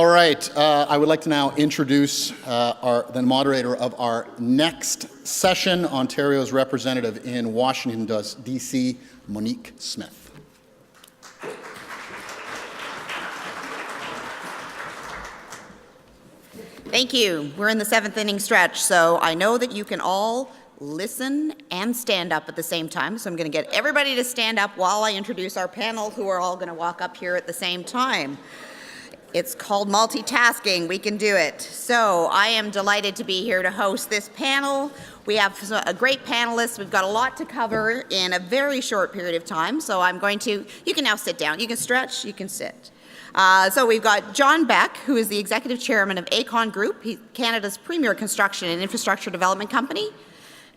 All right, I would like to now introduce the moderator of our next session, Ontario's representative in Washington, D.C., Monique Smith. Thank you. We're in the 7th inning stretch, so I know that you can all listen and stand up at the same time, so I'm going to get everybody to stand up while I introduce our panel, who are all going to walk up here at the same time. It's called multitasking. We can do it. So I am delighted to be here to host this panel. We have a great panelists. We've got a lot to cover in a very short period of time, so I'm going to, you can now sit down. You can stretch, you can sit. So we've got John Beck, who is the Executive Chairman of Aecon Group, Canada's premier construction and infrastructure development company.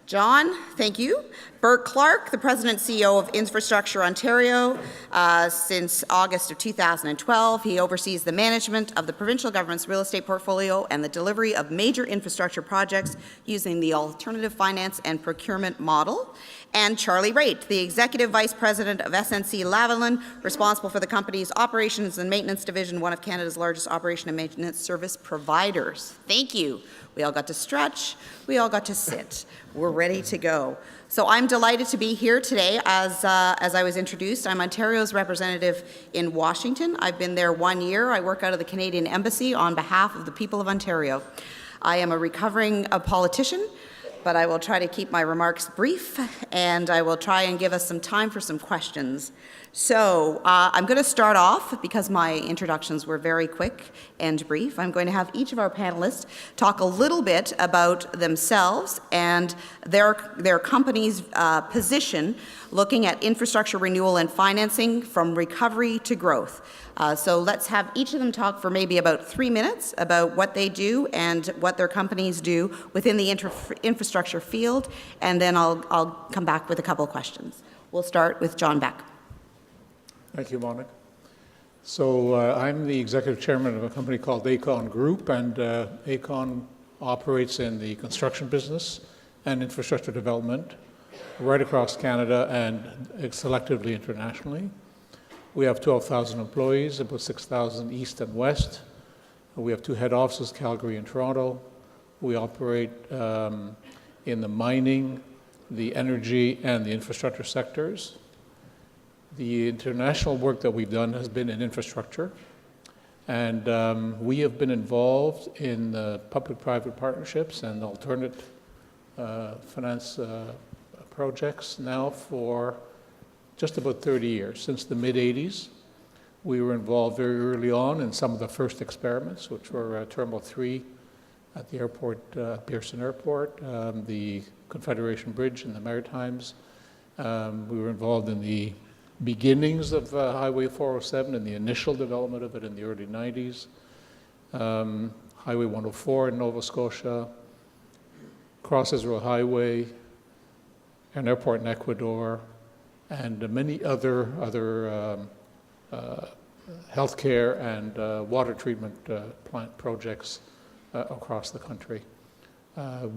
John, thank you. Bert Clark, the President and CEO of Infrastructure Ontario. Since August of 2012, he oversees the management of the provincial government's real estate portfolio and the delivery of major infrastructure projects using the alternative finance and procurement model. And Charlie Raitt, the Executive Vice President of SNC-Lavalin, responsible for the company's operations and maintenance division, one of Canada's largest operation and maintenance service providers. Thank you. We all got to stretch. We all got to sit. We're ready to go. So I'm delighted to be here today. As I was introduced, I'm Ontario's representative in Washington. I've been there 1 year. I work out of the Canadian Embassy on behalf of the people of Ontario. I am a recovering politician, but I will try to keep my remarks brief, and I will try and give us some time for some questions. So I'm going to start off, because my introductions were very quick and brief. I'm going to have each of our panelists talk a little bit about themselves and their company's position looking at infrastructure renewal and financing from recovery to growth. So let's have each of them talk for maybe about 3 minutes about what they do and what their companies do within the infrastructure field, and then I'll come back with a couple of questions. We'll start with John Beck. Thank you, Monique. So I'm the executive chairman of a company called Aecon Group, and Aecon operates in the construction business and infrastructure development right across Canada and selectively internationally. We have 12,000 employees, about 6,000 east and west. We have 2 head offices, Calgary and Toronto. We operate in the mining, the energy, and the infrastructure sectors. The international work that we've done has been in infrastructure, and we have been involved in public-private partnerships and alternate finance projects now for just about 30 years. Since the mid-'80s, we were involved very early on in some of the first experiments, which were Terminal 3 at the airport, Pearson Airport, the Confederation Bridge in the Maritimes. We were involved in the beginnings of Highway 407 and the initial development of it in the early 90s. Highway 104 in Nova Scotia, Cross-Israel Highway, an airport in Ecuador, and many other healthcare and water treatment plant projects across the country.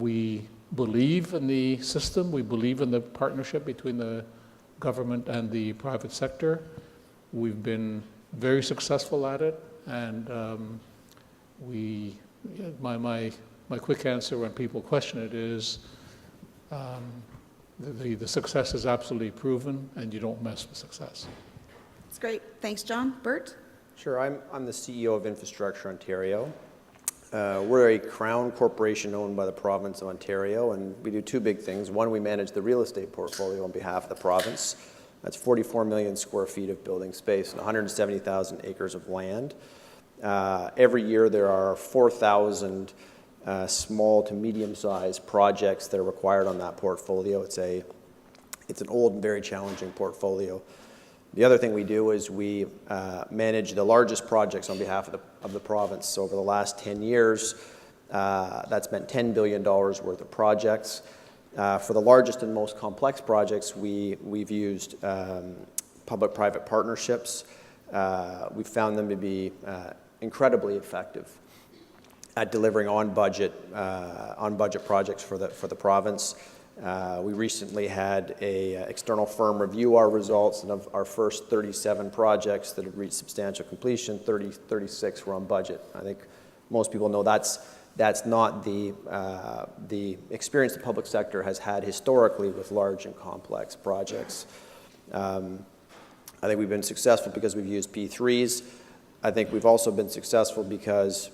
We believe in the system. We believe in the partnership between the government and the private sector. We've been very successful at it, and my quick answer when people question it is the success is absolutely proven, and you don't mess with success. That's great. Thanks, John. Bert? Sure. I'm the CEO of Infrastructure Ontario. We're a Crown corporation owned by the province of Ontario, and we do 2 big things. One, we manage the real estate portfolio on behalf of the province. That's 44 million square feet of building space and 170,000 acres of land. Every year there are 4,000 small to medium-sized projects that are required on that portfolio. It's an old and very challenging portfolio. The other thing we do is we manage the largest projects on behalf of the province. So over the last 10 years, that's meant $10 billion worth of projects. For the largest and most complex projects, we've used public-private partnerships. We've found them to be incredibly effective at delivering on budget projects for the province. We recently had a external firm review our results, and of our first 37 projects that have reached substantial completion, 36 were on budget. I think most people know that's not the experience the public sector has had historically with large and complex projects. I think we've been successful because we've used P3s. I think we've also been successful because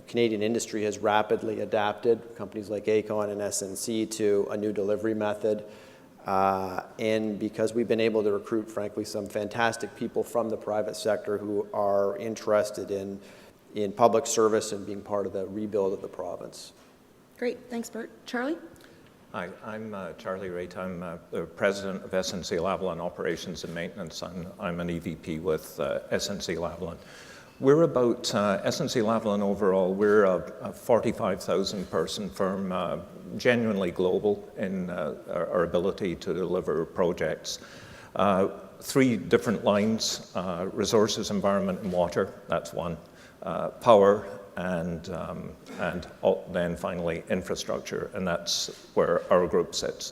Canadian industry has rapidly adapted, companies like Aecon and SNC, to a new delivery method. And because we've been able to recruit, frankly, some fantastic people from the private sector who are interested in public service and being part of the rebuild of the province. Great, thanks, Bert. Charlie? Hi, I'm Charlie Raitt. I'm the president of SNC-Lavalin Operations and Maintenance. I'm an EVP with SNC-Lavalin. We're about, SNC-Lavalin overall, we're a 45,000 person firm, genuinely global in our ability to deliver projects. 3 different lines, resources, environment, and water, that's one. Power, and then finally infrastructure, and that's where our group sits.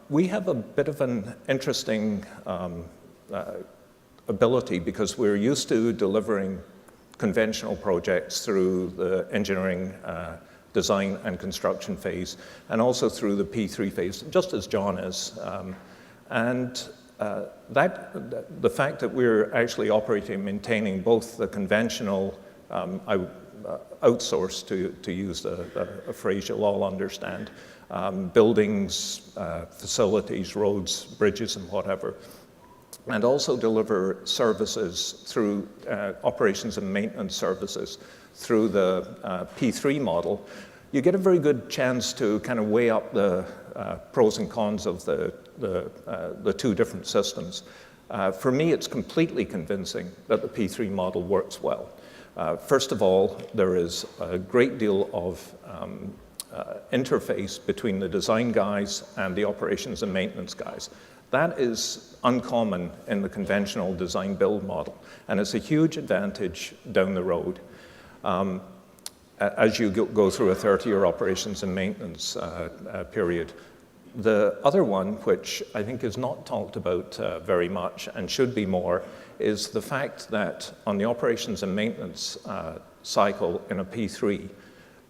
We have a bit of an interesting ability because we're used to delivering conventional projects through the engineering, design and construction phase, and also through the P3 phase, just as John is. The fact that we're actually operating and maintaining both the conventional outsourced, to use a phrase you'll all understand, buildings, facilities, roads, bridges, and whatever, and also deliver services through operations and maintenance services through the P3 model. You get a very good chance to kind of weigh up the pros and cons of the 2 different systems. For me, it's completely convincing that the P3 model works well. First of all, there is a great deal of interface between the design guys and the operations and maintenance guys. That is uncommon in the conventional design build model, and it's a huge advantage down the road as you go through a 30-year operations and maintenance period. The other one, which I think is not talked about very much and should be more, is the fact that on the operations and maintenance cycle in a P3,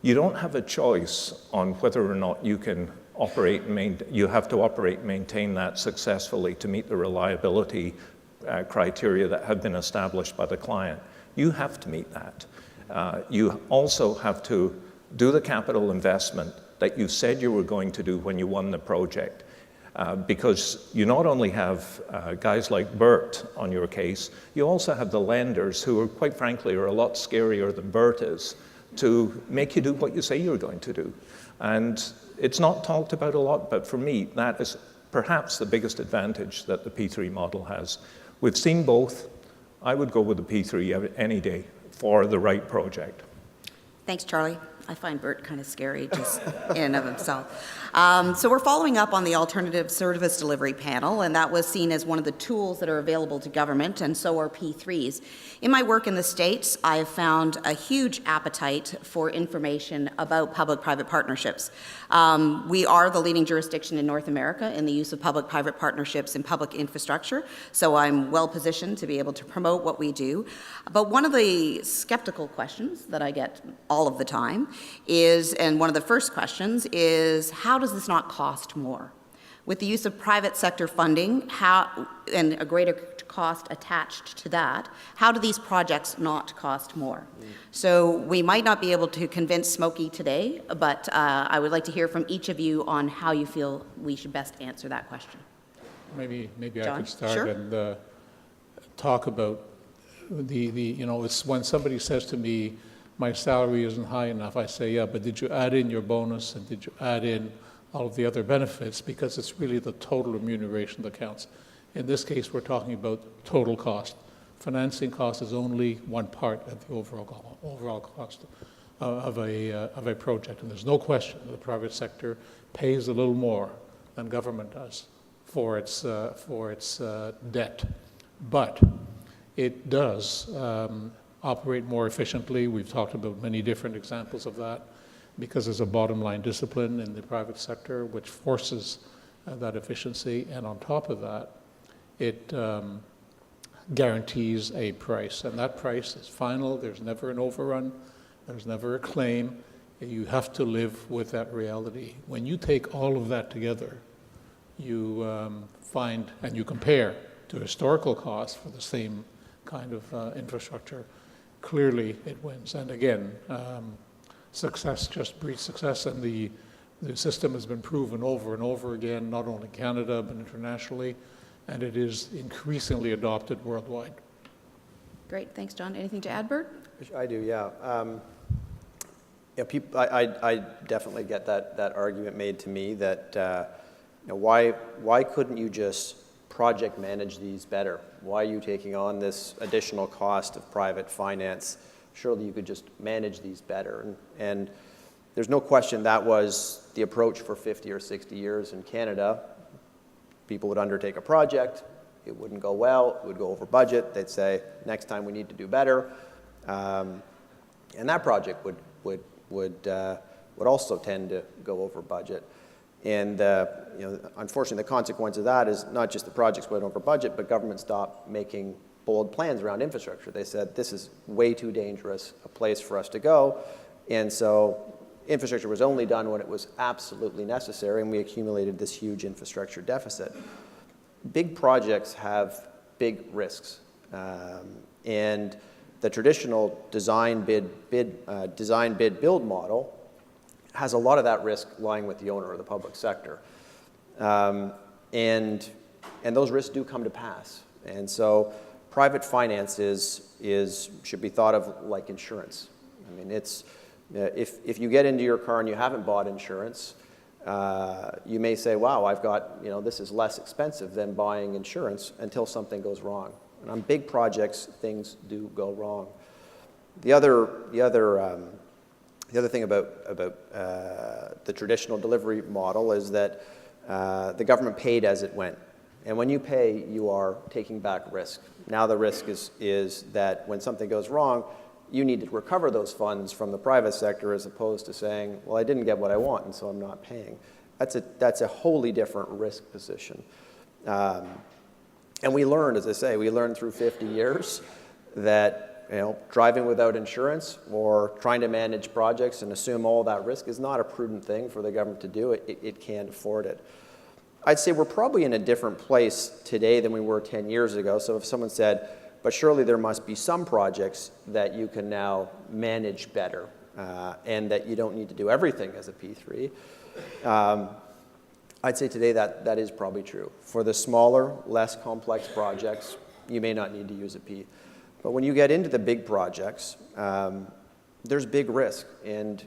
you don't have a choice on whether or not you can operate and you have to operate and maintain that successfully to meet the reliability criteria that have been established by the client. You have to meet that. You also have to do the capital investment that you said you were going to do when you won the project. Because you not only have guys like Bert on your case, you also have the lenders who are, quite frankly, are a lot scarier than Bert is to make you do what you say you're going to do. And it's not talked about a lot, but for me, that is perhaps the biggest advantage that the P3 model has. We've seen both. I would go with the P3 any day for the right project. Thanks, Charlie. I find Bert kind of scary just in and of himself. So we're following up on the Alternative Service Delivery Panel, and that was seen as one of the tools that are available to government, and so are P3s. In my work in the States, I have found a huge appetite for information about public-private partnerships. We are the leading jurisdiction in North America in the use of public-private partnerships in public infrastructure, so I'm well positioned to be able to promote what we do. But one of the skeptical questions that I get all of the time is, and one of the first questions is, how does this not cost more? With the use of private sector funding, and a greater cost attached to that, how do these projects not cost more? So we might not be able to convince Smokey today, but I would like to hear from each of you on how you feel we should best answer that question. Maybe John? I could start Sure. and talk about it's when somebody says to me, my salary isn't high enough, I say, yeah, but did you add in your bonus and did you add in all of the other benefits? Because it's really the total remuneration that counts. In this case, we're talking about total cost. Financing cost is only one part of the overall cost of a project. And there's no question that the private sector pays a little more than government does for its debt. But it does operate more efficiently. We've talked about many different examples of that. because there's a bottom line discipline in the private sector which forces that efficiency. And on top of that, it guarantees a price. And that price is final. There's never an overrun. There's never a claim. You have to live with that reality. When you take all of that together, you find, and you compare to historical costs for the same kind of infrastructure, clearly it wins. And again, success just breeds success, and the system has been proven over and over again, not only in Canada, but internationally, and it is increasingly adopted worldwide. Great, thanks, John. Anything to add, Bert? I do, yeah. I definitely get that argument made to me that why couldn't you just project manage these better? Why are you taking on this additional cost of private finance? Surely you could just manage these better. And there's no question that was the approach for 50 or 60 years in Canada. People would undertake a project, it wouldn't go well, it would go over budget. They'd say, next time we need to do better. And that project would also tend to go over budget. And unfortunately, the consequence of that is not just the projects went over budget, but government stopped making bold plans around infrastructure. They said, this is way too dangerous a place for us to go. And so infrastructure was only done when it was absolutely necessary, and we accumulated this huge infrastructure deficit. Big projects have big risks. And the traditional design bid build model has a lot of that risk lying with the owner or the public sector. And those risks do come to pass. And so private finance should be thought of like insurance. I mean, if you get into your car and you haven't bought insurance, you may say, wow, I've got, this is less expensive than buying insurance until something goes wrong. And on big projects, things do go wrong. The other thing about the traditional delivery model is that the government paid as it went. And when you pay, you are taking back risk. Now the risk is that when something goes wrong, you need to recover those funds from the private sector as opposed to saying, well, I didn't get what I want, and so I'm not paying. That's a wholly different risk position. And we learned, as I say, through 50 years that driving without insurance or trying to manage projects and assume all that risk is not a prudent thing for the government to do. It can't afford it. I'd say we're probably in a different place today than we were 10 years ago. So if someone said, but surely there must be some projects that you can now manage better and that you don't need to do everything as a P3, I'd say today that is probably true. For the smaller, less complex projects, you may not need to use a P. But when you get into the big projects, there's big risk, and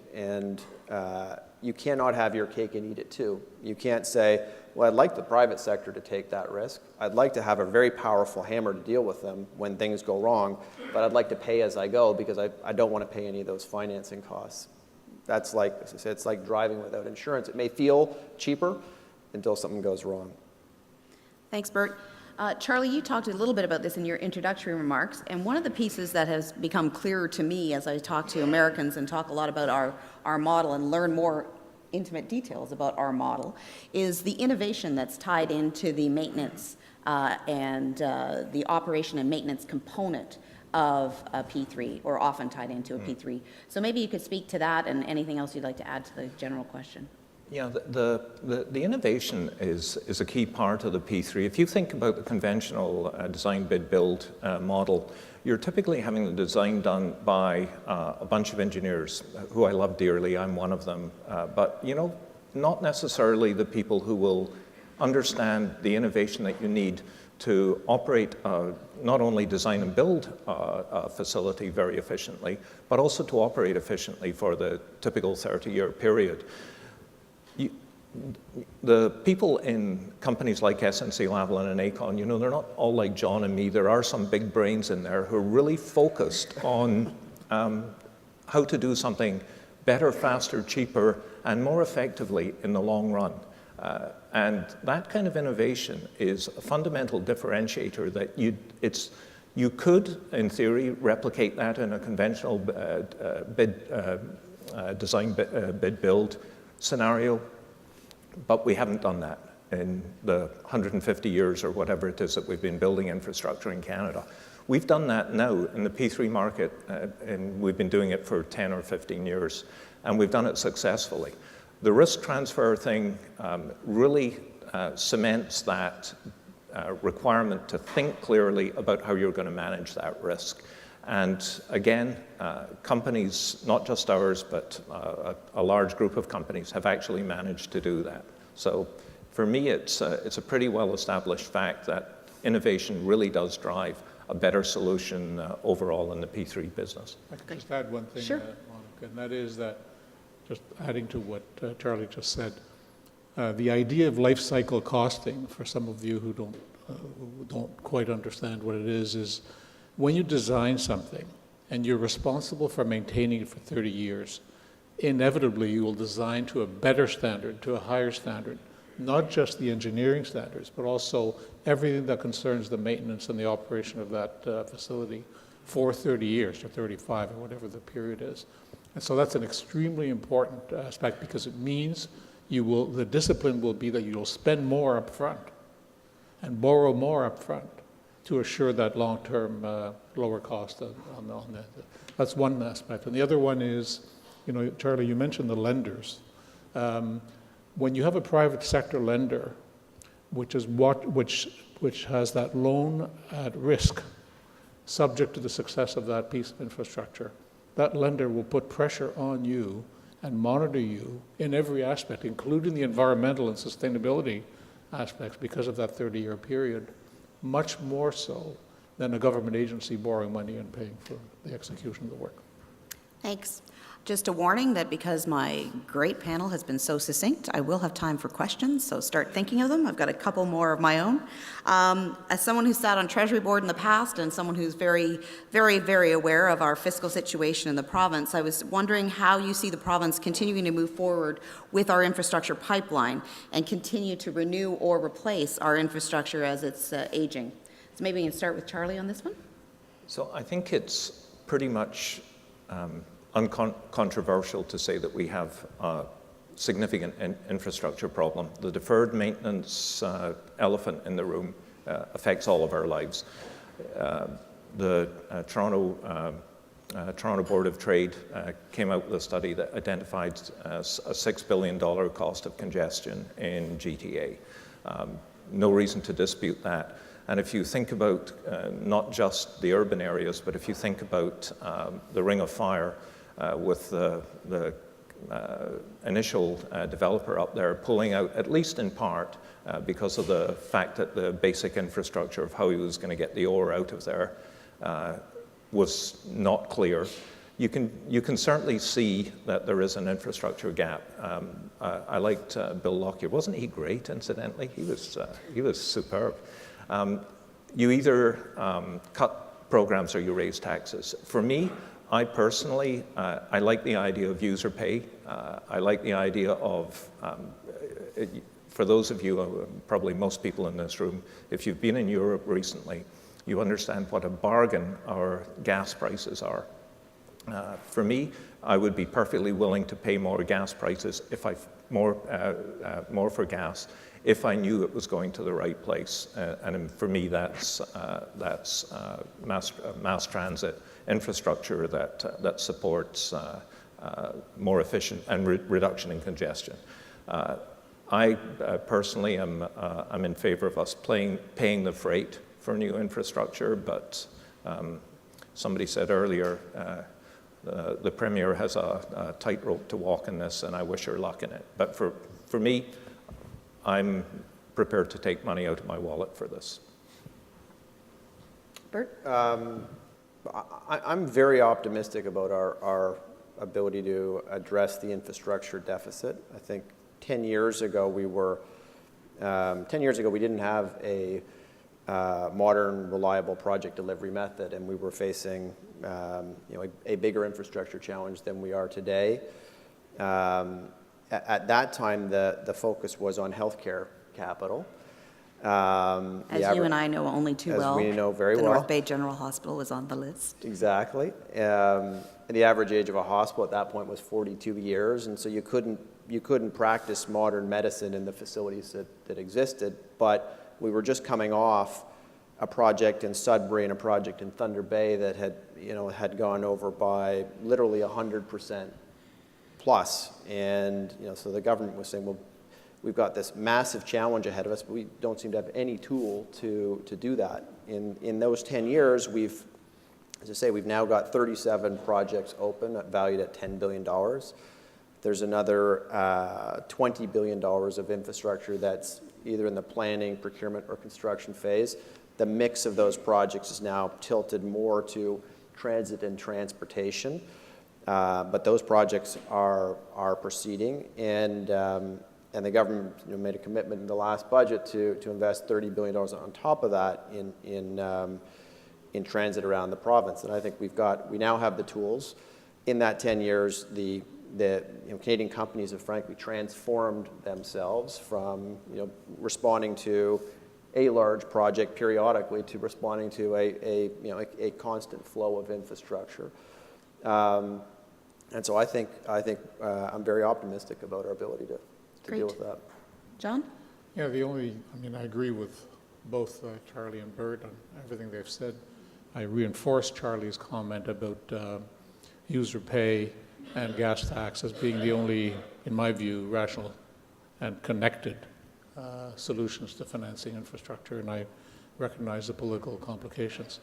you cannot have your cake and eat it too. You can't say, well, I'd like the private sector to take that risk. I'd like to have a very powerful hammer to deal with them when things go wrong, but I'd like to pay as I go because I don't want to pay any of those financing costs. That's like, as I said, it's like driving without insurance. It may feel cheaper until something goes wrong. Thanks, Bert. Charlie, you talked a little bit about this in your introductory remarks, and one of the pieces that has become clearer to me as I talk to Americans and talk a lot about our model and learn more intimate details about our model is the innovation that's tied into the maintenance and the operation and maintenance component of a P3, or often tied into a P3. So maybe you could speak to that and anything else you'd like to add to the general question. Yeah, the innovation is a key part of the P3. If you think about the conventional design bid build model, you're typically having the design done by a bunch of engineers who I love dearly. I'm one of them. But not necessarily the people who will understand the innovation that you need to operate not only design and build a facility very efficiently, but also to operate efficiently for the typical 30-year period. The people in companies like SNC-Lavalin and Aecon, they're not all like John and me. There are some big brains in there who are really focused on how to do something better, faster, cheaper, and more effectively in the long run. And that kind of innovation is a fundamental differentiator that you could, in theory, replicate that in a conventional design bid build scenario, but we haven't done that in the 150 years or whatever it is that we've been building infrastructure in Canada. We've done that now in the P3 market, and we've been doing it for 10 or 15 years, and we've done it successfully. The risk transfer thing really cements that requirement to think clearly about how you're going to manage that risk. And again, companies, not just ours, but a large group of companies have actually managed to do that. So for me, it's a pretty well-established fact that innovation really does drive a better solution overall in the P3 business. I can just add one thing, Sure. Monica, and that is that, just adding to what Charlie just said, the idea of life cycle costing, for some of you who don't quite understand what it is when you design something and you're responsible for maintaining it for 30 years, inevitably you will design to a better standard, to a higher standard, not just the engineering standards, but also everything that concerns the maintenance and the operation of that facility for 30 years or 35 or whatever the period is. And so that's an extremely important aspect, because it means the discipline will be that you'll spend more up front and borrow more up front to assure that long-term lower cost on that. That's one aspect. And the other one is, Charlie, you mentioned the lenders. When you have a private sector lender, which has that loan at risk, subject to the success of that piece of infrastructure, that lender will put pressure on you and monitor you in every aspect, including the environmental and sustainability aspects, because of that 30-year period, much more so than a government agency borrowing money and paying for the execution of the work. Thanks. Just a warning that because my great panel has been so succinct, I will have time for questions, so start thinking of them. I've got a couple more of my own. As someone who sat on Treasury Board in the past and someone who's very, very, very aware of our fiscal situation in the province, I was wondering how you see the province continuing to move forward with our infrastructure pipeline and continue to renew or replace our infrastructure as it's aging. So maybe we can start with Charlie on this one. So I think it's pretty much uncontroversial to say that we have a significant infrastructure problem. The deferred maintenance elephant in the room affects all of our lives. The Toronto Board of Trade came out with a study that identified a $6 billion cost of congestion in GTA. No reason to dispute that. And if you think about not just the urban areas, but if you think about the Ring of Fire, with the initial developer up there pulling out, at least in part, because of the fact that the basic infrastructure of how he was going to get the ore out of there was not clear. You can certainly see that there is an infrastructure gap. I liked Bill Lockyer. Wasn't he great, incidentally? He was superb. You either cut programs or you raise taxes. For me, I personally, I like the idea of user pay. I like the idea of, for those of you, probably most people in this room, if you've been in Europe recently, you understand what a bargain our gas prices are. For me, I would be perfectly willing to pay more gas prices more for gas if I knew it was going to the right place. And for me, that's mass transit infrastructure that supports more efficient and reduction in congestion. I personally am in favor of us paying the freight for new infrastructure, but somebody said earlier, the Premier has a tightrope to walk in this, and I wish her luck in it. But for me, I'm prepared to take money out of my wallet for this. Bert? I'm very optimistic about our ability to address the infrastructure deficit. I think 10 years ago we didn't have a modern, reliable project delivery method, and we were facing a bigger infrastructure challenge than we are today. At that time, the focus was on healthcare capital. As you and I know only too well. As we know very the well. North Bay General Hospital was on the list. Exactly. And the average age of a hospital at that point was 42 years, and so you couldn't practice modern medicine in the facilities that existed. But we were just coming off a project in Sudbury and a project in Thunder Bay that had gone over by literally 100% plus. And so the government was saying, well, we've got this massive challenge ahead of us, but we don't seem to have any tool to do that. In those 10 years, as I say, we've now got 37 projects open, valued at $10 billion. There's another $20 billion of infrastructure that's either in the planning, procurement, or construction phase. The mix of those projects is now tilted more to transit and transportation, but those projects are proceeding, and the government made a commitment in the last budget to invest $30 billion on top of that in transit around the province. And I think we now have the tools. In that 10 years, the Canadian companies have frankly transformed themselves from responding to a large project periodically to responding to a constant flow of infrastructure. And so I think I'm very optimistic about our ability to deal with that. John? Yeah, I agree with both Charlie and Bert on everything they've said. I reinforce Charlie's comment about user pay and gas tax as being the only, in my view, rational and connected solutions to financing infrastructure, and I recognize the political complications.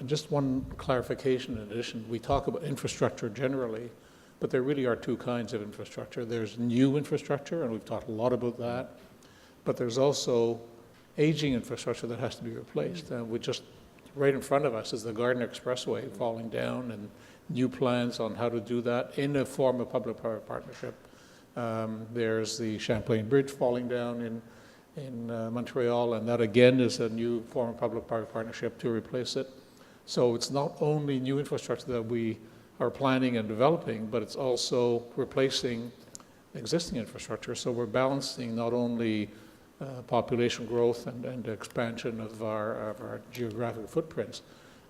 Just one clarification in addition, we talk about infrastructure generally, but there really are two kinds of infrastructure. There's new infrastructure, and we've talked a lot about that, but there's also aging infrastructure that has to be replaced. And right in front of us is the Gardiner Expressway falling down, and new plans on how to do that in a form of public-private partnership. There's the Champlain Bridge falling down in Montreal, and that again is a new form of public-private partnership to replace it. So it's not only new infrastructure that we are planning and developing, but it's also replacing existing infrastructure. So we're balancing not only population growth and expansion of our geographic footprints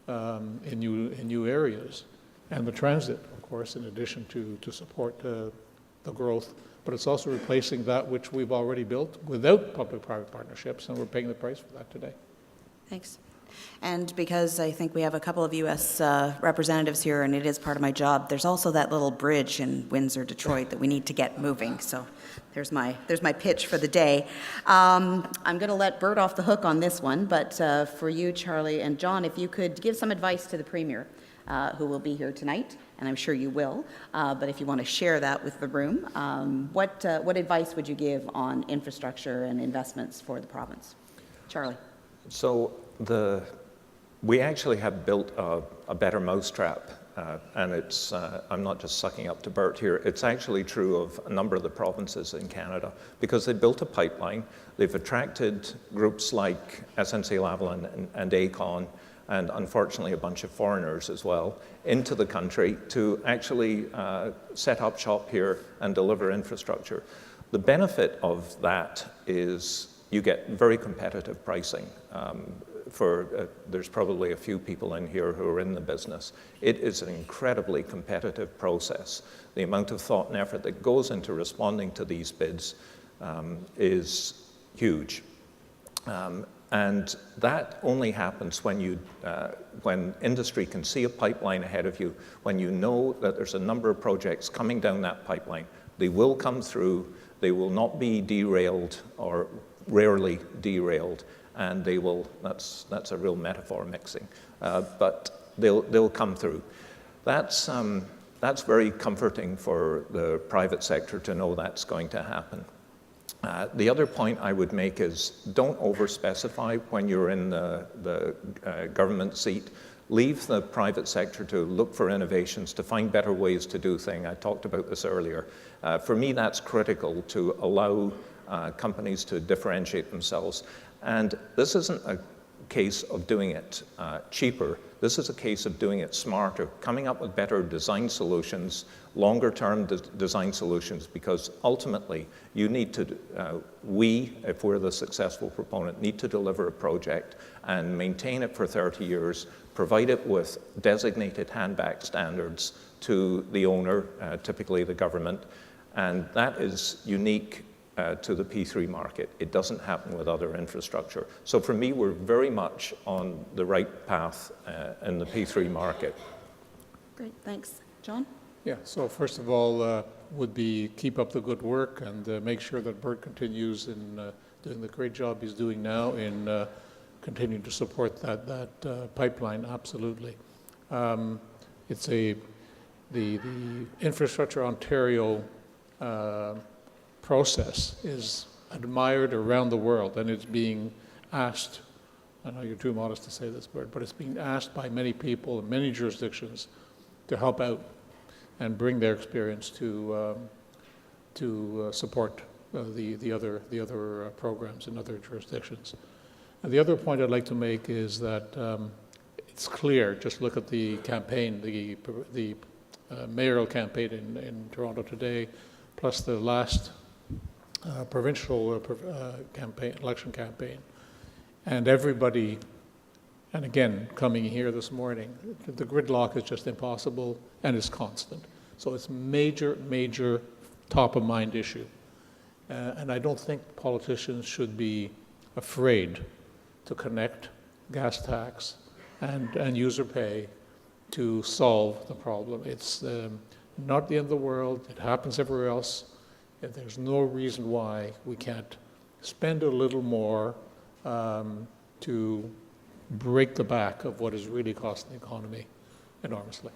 in new areas, and the transit, of course, in addition to support the growth, but it's also replacing that which we've already built without public-private partnerships, and we're paying the price for that today. Thanks. And because I think we have a couple of U.S. representatives here, and it is part of my job, there's also that little bridge in Windsor, Detroit, that we need to get moving. So there's my pitch for the day. I'm going to let Bert off the hook on this one, but for you, Charlie and John, if you could give some advice to the Premier, who will be here tonight, and I'm sure you will, but if you want to share that with the room, what advice would you give on infrastructure and investments for the province? Charlie. So we actually have built a better mousetrap, and it's, I'm not just sucking up to Bert here, it's actually true of a number of the provinces in Canada, because they built a pipeline, they've attracted groups like SNC-Lavalin and Aecon, and unfortunately a bunch of foreigners as well, into the country to actually set up shop here and deliver infrastructure. The benefit of that is you get very competitive pricing. There's probably a few people in here who are in the business. It is an incredibly competitive process. The amount of thought and effort that goes into responding to these bids is huge. And that only happens when industry can see a pipeline ahead of you, when you know that there's a number of projects coming down that pipeline. They will come through, they will not be derailed or rarely derailed, and they will, that's a real metaphor mixing, but they'll come through. That's very comforting for the private sector to know that's going to happen. The other point I would make is don't over-specify when you're in the government seat. Leave the private sector to look for innovations, to find better ways to do things. I talked about this earlier. For me, that's critical to allow companies to differentiate themselves. And this isn't a case of doing it cheaper. This is a case of doing it smarter, coming up with better design solutions, longer-term design solutions, because ultimately you need to, we, if we're the successful proponent, need to deliver a project and maintain it for 30 years, provide it with designated handback standards to the owner, typically the government, and that is unique to the P3 market. It doesn't happen with other infrastructure. So for me, we're very much on the right path in the P3 market. Great, thanks. John? Yeah, so first of all, would be keep up the good work and make sure that Bert continues in doing the great job he's doing now in continuing to support that pipeline, absolutely. It's the Infrastructure Ontario process is admired around the world, and it's being asked, I know you're too modest to say this, Bert, but it's being asked by many people in many jurisdictions to help out and bring their experience to support the other programs in other jurisdictions. And the other point I'd like to make is that it's clear, just look at the campaign, the mayoral campaign in Toronto today, plus the last provincial election campaign, and everybody, and again, coming here this morning, the gridlock is just impossible and is constant. So it's major top-of-mind issue. And I don't think politicians should be afraid to connect gas tax and user pay to solve the problem. It's not the end of the world. It happens everywhere else. And there's no reason why we can't spend a little more to break the back of what is really costing the economy enormously.